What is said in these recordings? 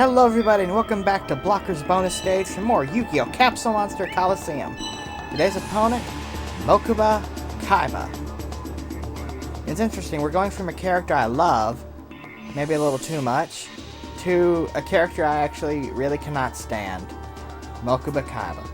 Hello everybody and welcome back to Blocker's bonus stage for more Yugioh Capsule Monster Coliseum. Today's opponent, Mokuba, Kaiba. It's interesting, we're going from a character I love, maybe a little too much, to a character I actually really cannot stand, Mokuba Kaiba.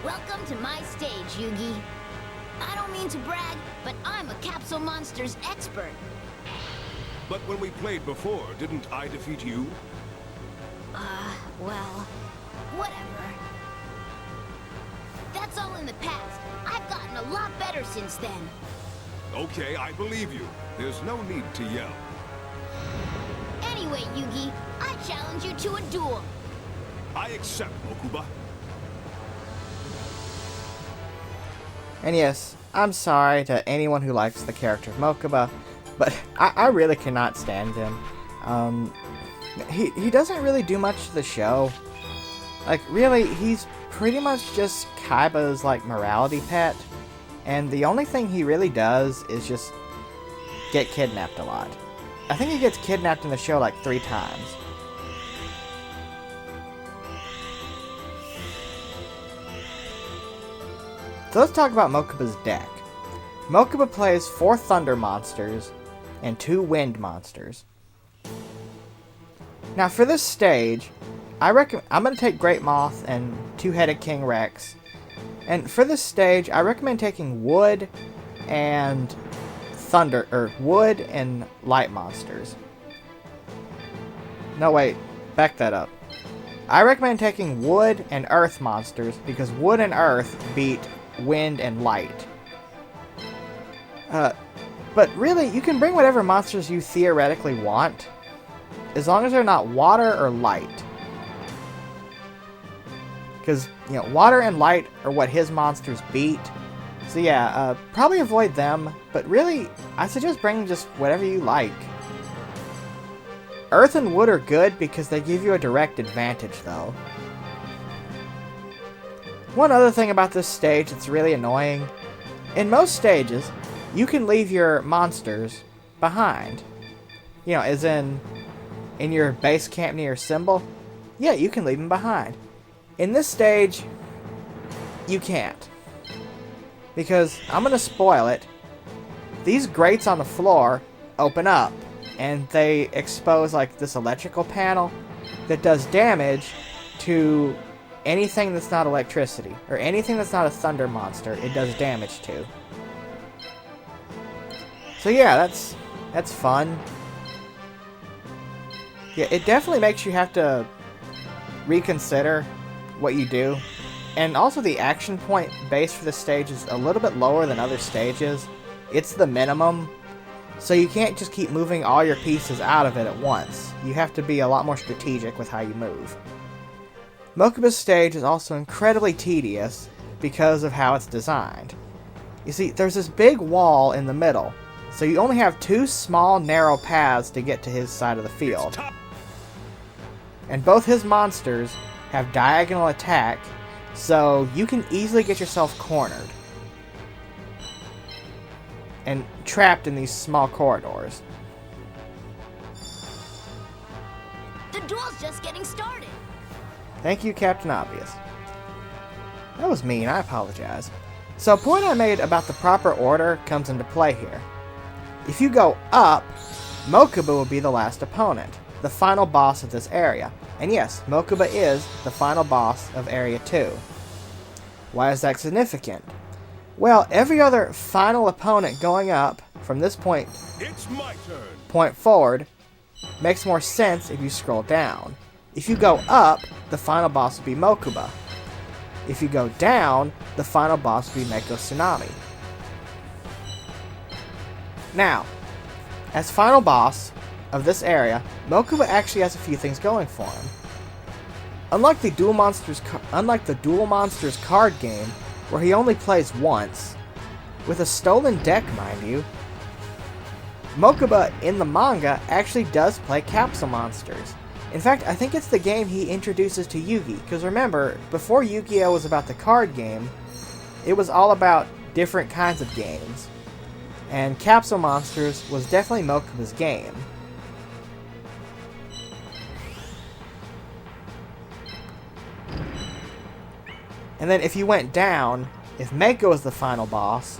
Welcome to my stage, Yugi. I don't mean to brag, but I'm a Capsule Monsters expert. But when we played before, didn't I defeat you? Well, whatever. That's all in the past. I've gotten a lot better since then. Okay, I believe you. There's no need to yell. Anyway, Yugi, I challenge you to a duel. I accept, Mokuba. And yes, I'm sorry to anyone who likes the character of Mokuba, but I really cannot stand him. He doesn't really do much to the show. Like, really, he's pretty much just Kaiba's, like, morality pet. And the only thing he really does is just get kidnapped a lot. I think he gets kidnapped in the show, like, 3 times. So let's talk about Mokuba's deck. Mokuba plays 4 Thunder monsters and 2 Wind monsters. Now for this stage, I'm going to take Great Moth and 2-Headed King Rex. And for this stage, I recommend taking Wood and Thunder, or Wood and Light monsters. No wait, back that up. I recommend taking Wood and Earth monsters because Wood and Earth beat Wind and Light. But really, you can bring whatever monsters you theoretically want, as long as they're not water or light. Because, you know, water and light are what his monsters beat. So yeah, probably avoid them, but really, I suggest bringing just whatever you like. Earth and Wood are good because they give you a direct advantage, though. One other thing about this stage that's really annoying, in most stages, you can leave your monsters behind. You know, as in your base camp near your symbol, yeah, you can leave them behind. In this stage, you can't. Because, I'm going to spoil it, these grates on the floor open up, and they expose like this electrical panel that does damage to anything that's not electricity, or anything that's not a thunder monster, it does damage to. So yeah, that's fun. Yeah, it definitely makes you have to reconsider what you do. And also the action point base for this stage is a little bit lower than other stages. It's the minimum. So you can't just keep moving all your pieces out of it at once. You have to be a lot more strategic with how you move. Mokuba's stage is also incredibly tedious because of how it's designed. You see, there's this big wall in the middle, so you only have 2 small, narrow paths to get to his side of the field. And both his monsters have diagonal attack, so you can easily get yourself cornered and trapped in these small corridors. The duel's just getting started. Thank you, Captain Obvious. That was mean, I apologize. So a point I made about the proper order comes into play here. If you go up, Mokuba will be the last opponent, the final boss of this area. And yes, Mokuba is the final boss of Area 2. Why is that significant? Well, every other final opponent going up from this point forward makes more sense if you scroll down. If you go up, the final boss will be Mokuba. If you go down, the final boss will be Mako Tsunami. Now, as final boss of this area, Mokuba actually has a few things going for him. Unlike the Duel Monsters card game, where he only plays once, with a stolen deck, mind you, Mokuba in the manga actually does play Capsule monsters. In fact, I think it's the game he introduces to Yugi, because remember, before Yu-Gi-Oh was about the card game, it was all about different kinds of games. And Capsule Monsters was definitely Mokuba's game. And then if you went down, if Mako is the final boss,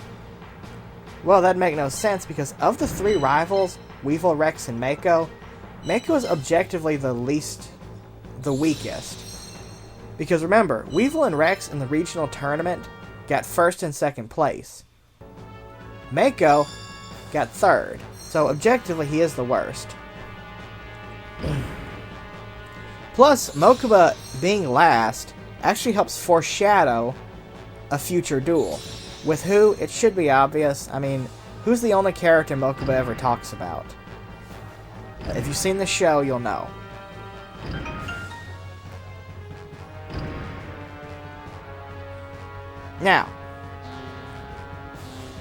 well, that'd make no sense because of the three rivals, Weevil, Rex, and Mako, Mako is objectively the weakest. Because remember, Weevil and Rex in the regional tournament got first and second place. Mako got third, so objectively he is the worst. Plus, Mokuba being last actually helps foreshadow a future duel. With who, it should be obvious. I mean, who's the only character Mokuba ever talks about? If you've seen the show, you'll know. Now,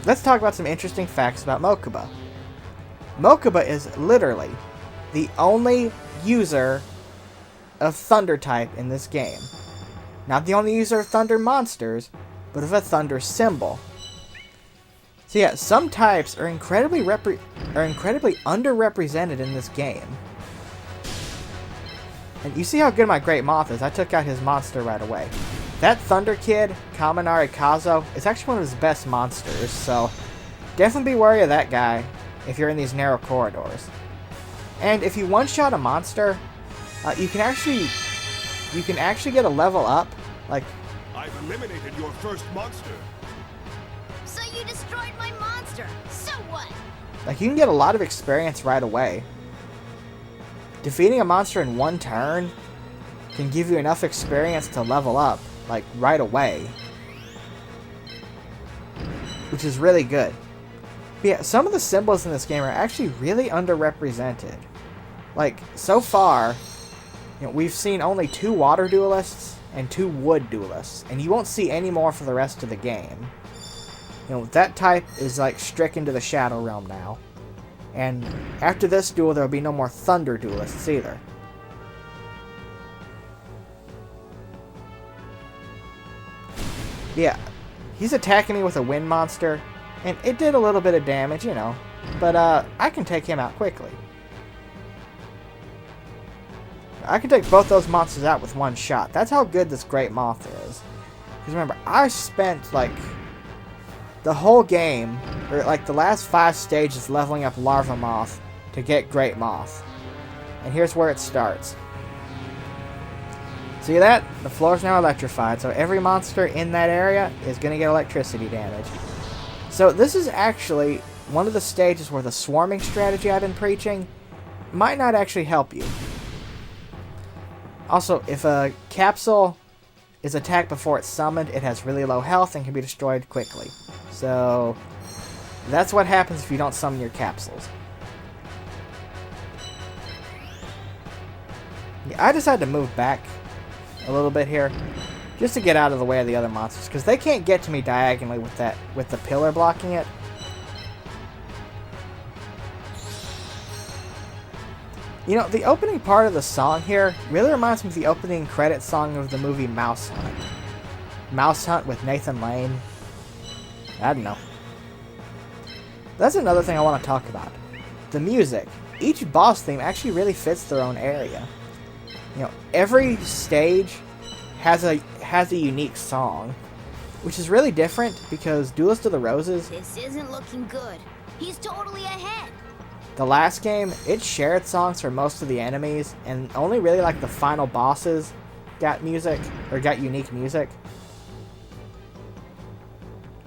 let's talk about some interesting facts about Mokuba. Mokuba is literally the only user of Thunder type in this game. Not the only user of Thunder monsters, but of a Thunder symbol. So yeah, some types are incredibly underrepresented in this game. And you see how good my Great Moth is. I took out his monster right away. That Thunder Kid, Kaminari Kazo, is actually one of his best monsters, so definitely be wary of that guy if you're in these narrow corridors. And if you one-shot a monster, you can actually get a level up, like... I've eliminated your first monster. So you destroyed my monster. So what? Like, you can get a lot of experience right away. Defeating a monster in one turn can give you enough experience to level up, like, right away. Which is really good. But yeah, some of the symbols in this game are actually really underrepresented. Like, so far, we've seen only 2 water duelists and 2 wood duelists, and you won't see any more for the rest of the game. That type is like stricken to the Shadow Realm now. And after this duel, there will be no more Thunder duelists either. Yeah, he's attacking me with a wind monster, and it did a little bit of damage, but I can take him out quickly. I can take both those monsters out with one shot. That's how good this Great Moth is. Because remember, I spent, like, the whole game, or like the last 5 stages leveling up Larva Moth to get Great Moth. And here's where it starts. See that? The floor's now electrified, so every monster in that area is going to get electricity damage. So this is actually one of the stages where the swarming strategy I've been preaching might not actually help you. Also, if a capsule is attacked before it's summoned, it has really low health and can be destroyed quickly. So, that's what happens if you don't summon your capsules. Yeah, I decided to move back a little bit here, just to get out of the way of the other monsters, because they can't get to me diagonally with the pillar blocking it. The opening part of the song here really reminds me of the opening credit song of the movie Mouse Hunt. Mouse Hunt with Nathan Lane. I don't know. That's another thing I want to talk about. The music. Each boss theme actually really fits their own area. Every stage has a unique song, which is really different because Duelist of the Roses... This isn't looking good. He's totally ahead. The last game, it shared songs for most of the enemies, and only really like the final bosses got music, or got unique music.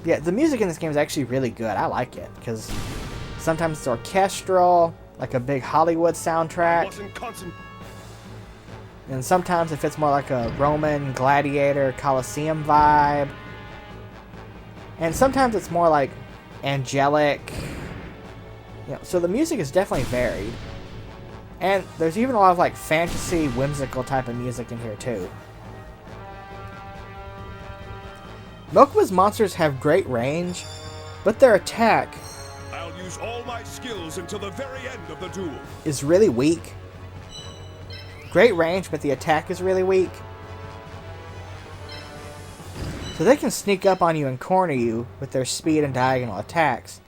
Yeah, the music in this game is actually really good. I like it, because sometimes it's orchestral, like a big Hollywood soundtrack. And sometimes it fits more like a Roman gladiator Coliseum vibe. And sometimes it's more like angelic. So the music is definitely varied. And there's even a lot of like fantasy, whimsical type of music in here too. Mokuba's monsters have great range, but their attack use all my skills until the very end of the duel. Is really weak. Great range, but the attack is really weak. So they can sneak up on you and corner you with their speed and diagonal attacks.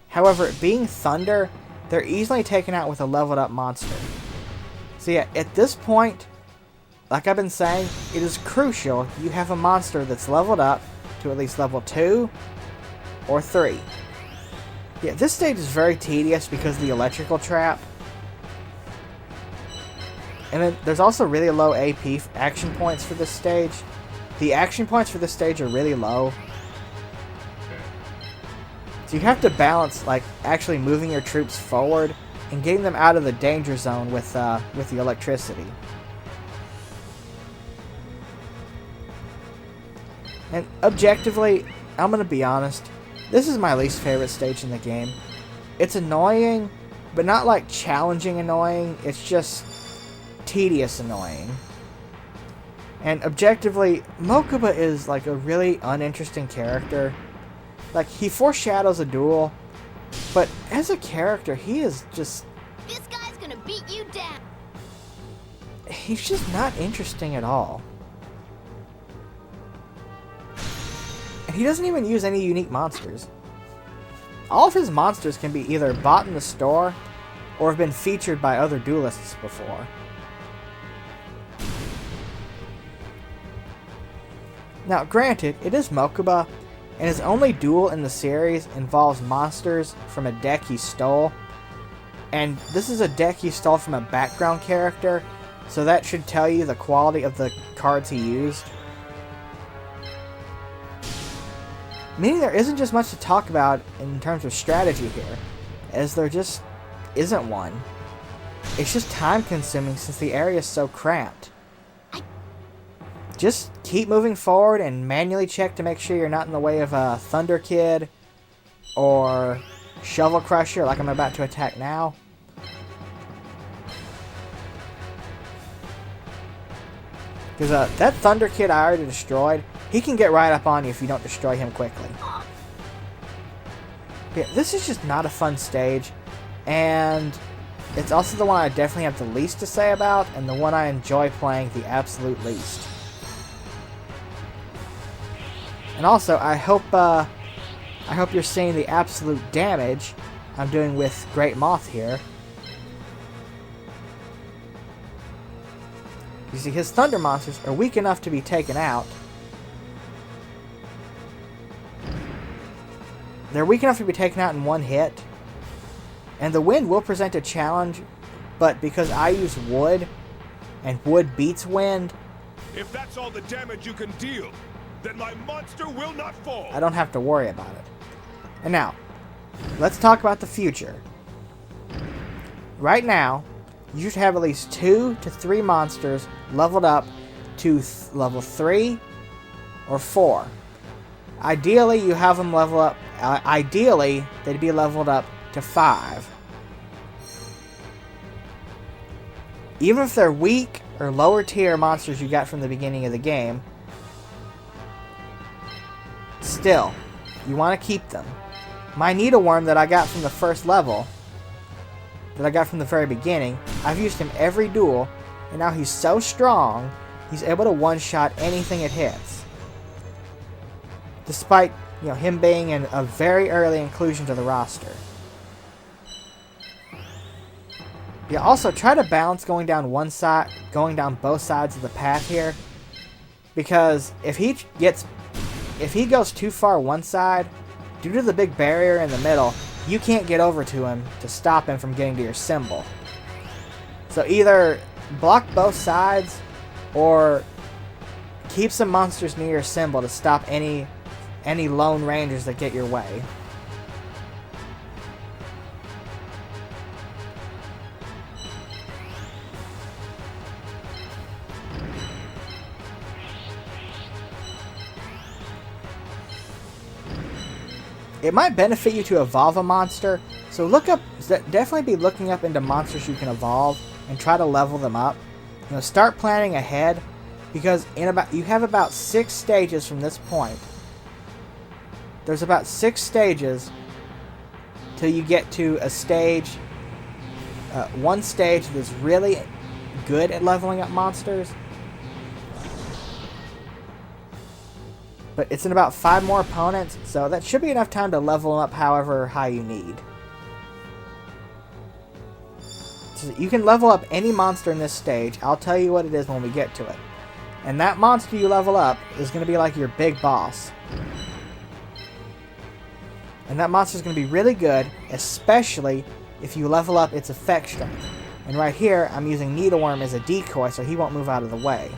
However, being Thunder, they're easily taken out with a leveled up monster. So yeah, at this point, like I've been saying, it is crucial you have a monster that's leveled up to at least level 2 or 3. Yeah, this stage is very tedious because of the electrical trap. And then there's also really low AP action points for this stage. The action points for this stage are really low. So you have to balance, like, actually moving your troops forward and getting them out of the danger zone with the electricity. And objectively, I'm going to be honest, this is my least favorite stage in the game. It's annoying, but not like challenging annoying, it's just tedious annoying. And objectively, Mokuba is like a really uninteresting character. Like, he foreshadows a duel, but as a character, he is just... This guy's gonna beat you down. He's just not interesting at all. And he doesn't even use any unique monsters. All of his monsters can be either bought in the store or have been featured by other duelists before. Now, granted, it is Mokuba, and his only duel in the series involves monsters from a deck he stole. And this is a deck he stole from a background character, so that should tell you the quality of the cards he used. Meaning there isn't just much to talk about in terms of strategy here, as there just isn't one. It's just time consuming since the area is so cramped. Just keep moving forward and manually check to make sure you're not in the way of a Thunder Kid or Shovel Crusher like I'm about to attack now. Because that Thunder Kid I already destroyed, he can get right up on you if you don't destroy him quickly. Yeah, this is just not a fun stage, and it's also the one I definitely have the least to say about, and the one I enjoy playing the absolute least. And also, I hope you're seeing the absolute damage I'm doing with Great Moth here. You see, his Thunder monsters are weak enough to be taken out. They're weak enough to be taken out in one hit. And the wind will present a challenge, but because I use wood, and wood beats wind... If that's all the damage you can deal, then my monster will not fall. I don't have to worry about it. And now, let's talk about the future. Right now, you should have at least 2 to 3 monsters leveled up to level 3 or 4. Ideally, you have them level up. Ideally, they'd be leveled up to 5. Even if they're weak or lower tier monsters you got from the beginning of the game, still, you want to keep them. My Needleworm that I got from the first level, that I got from the very beginning, I've used him every duel, and now he's so strong, he's able to one-shot anything it hits. Despite, him being a very early inclusion to the roster. Yeah, also try to balance going down both sides of the path here, because if he goes too far one side, due to the big barrier in the middle, you can't get over to him to stop him from getting to your symbol. So either block both sides, or keep some monsters near your symbol to stop any lone rangers that get your way. It might benefit you to evolve a monster, so definitely be looking up into monsters you can evolve and try to level them up. Start planning ahead, because you have about 6 stages from this point. There's about 6 stages till you get to a stage, one stage that's really good at leveling up monsters. But it's in about 5 more opponents, so that should be enough time to level them up however high you need. So you can level up any monster in this stage. I'll tell you what it is when we get to it. And that monster you level up is going to be like your big boss. And that monster is going to be really good, especially if you level up its effect strength. And right here, I'm using Needleworm as a decoy so he won't move out of the way.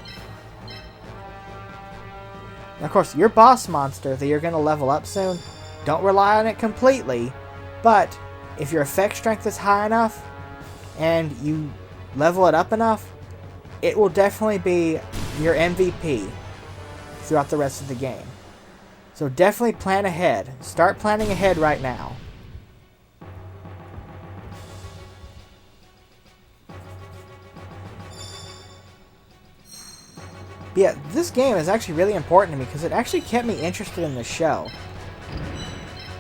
Now, of course, your boss monster that you're going to level up soon, don't rely on it completely, but if your effect strength is high enough and you level it up enough, it will definitely be your MVP throughout the rest of the game. So definitely plan ahead. Start planning ahead right now. But yeah, this game is actually really important to me because it actually kept me interested in the show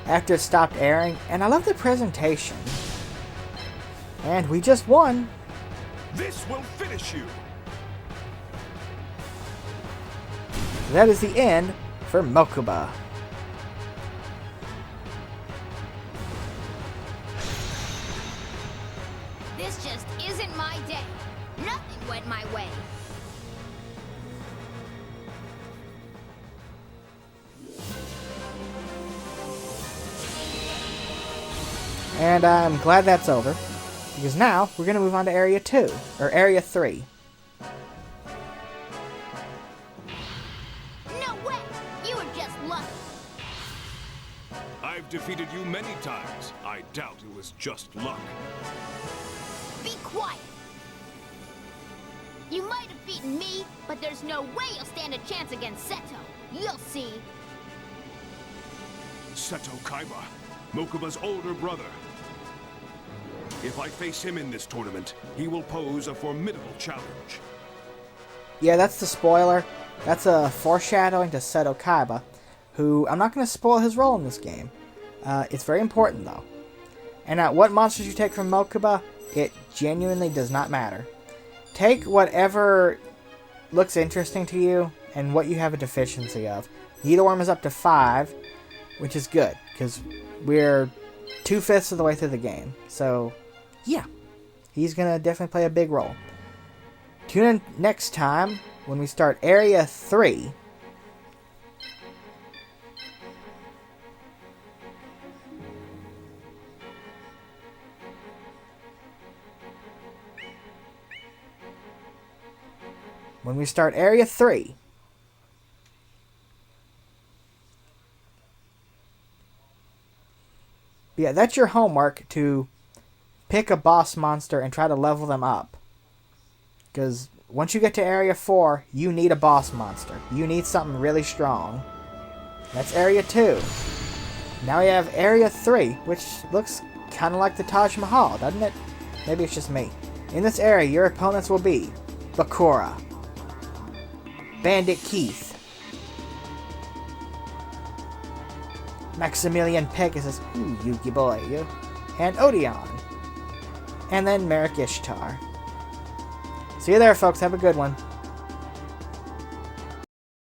after it stopped airing, and I love the presentation. And we just won. This will finish you. That is the end for Mokuba. This just isn't my day. Nothing went my way. And I'm glad that's over, because now we're going to move on to Area 2, or Area 3. No way! You were just lucky. I've defeated you many times. I doubt it was just luck. Be quiet. You might have beaten me, but there's no way you'll stand a chance against Seto. You'll see. Seto Kaiba, Mokuba's older brother. If I face him in this tournament, he will pose a formidable challenge. Yeah, that's the spoiler. That's a foreshadowing to Seto Kaiba, who I'm not going to spoil his role in this game. It's very important, though. And what monsters you take from Mokuba, it genuinely does not matter. Take whatever looks interesting to you and what you have a deficiency of. Needleworm is up to 5, which is good, because we're 2/5 of the way through the game. So, yeah, he's going to definitely play a big role. Tune in next time when we start Area 3. When we start Area 3. But yeah, that's your homework, to pick a boss monster and try to level them up. Because once you get to Area 4, you need a boss monster. You need something really strong. That's Area 2. Now we have Area 3, which looks kind of like the Taj Mahal, doesn't it? Maybe it's just me. In this area, your opponents will be Bakura, Bandit Keith, Maximilian Pegasus, ooh, Yugi boy, you, and Odeon, and then Merrick Ishtar. See you there, folks. Have a good one.